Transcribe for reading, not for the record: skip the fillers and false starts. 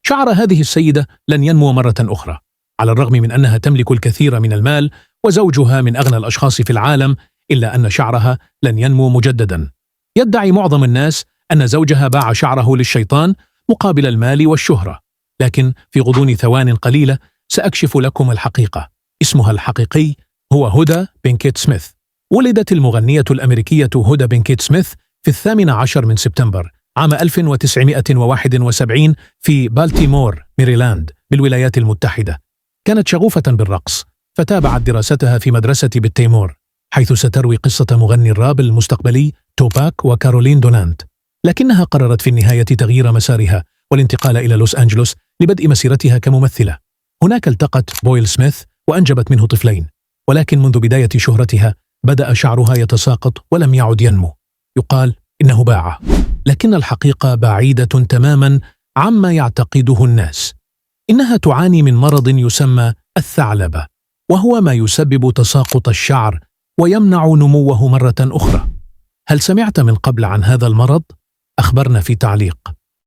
شعر هذه السيدة لن ينمو مرة أخرى، على الرغم من أنها تملك الكثير من المال وزوجها من أغنى الأشخاص في العالم، إلا أن شعرها لن ينمو مجددا. يدعي معظم الناس أن زوجها باع شعره للشيطان مقابل المال والشهرة، لكن في غضون ثوان قليلة سأكشف لكم الحقيقة. اسمها الحقيقي هو هدى بينكيت سميث. ولدت المغنية الأمريكية هدى بينكيت سميث في 18 من سبتمبر عام 1971 في بالتيمور، ميريلاند بالولايات المتحدة. كانت شغوفة بالرقص، فتابعت دراستها في مدرسة بالتيمور، حيث ستروي قصة مغني الراب المستقبلي توباك وكارولين دونانت. لكنها قررت في النهاية تغيير مسارها والانتقال إلى لوس أنجلوس لبدء مسيرتها كممثلة. هناك التقت بويل سميث وأنجبت منه طفلين، ولكن منذ بداية شهرتها بدأ شعرها يتساقط ولم يعد ينمو. يقال إنه باعه، لكن الحقيقة بعيدة تماما عما يعتقده الناس. إنها تعاني من مرض يسمى الثعلبة، وهو ما يسبب تساقط الشعر ويمنع نموه مرة أخرى. هل سمعت من قبل عن هذا المرض؟ أخبرنا في تعليق.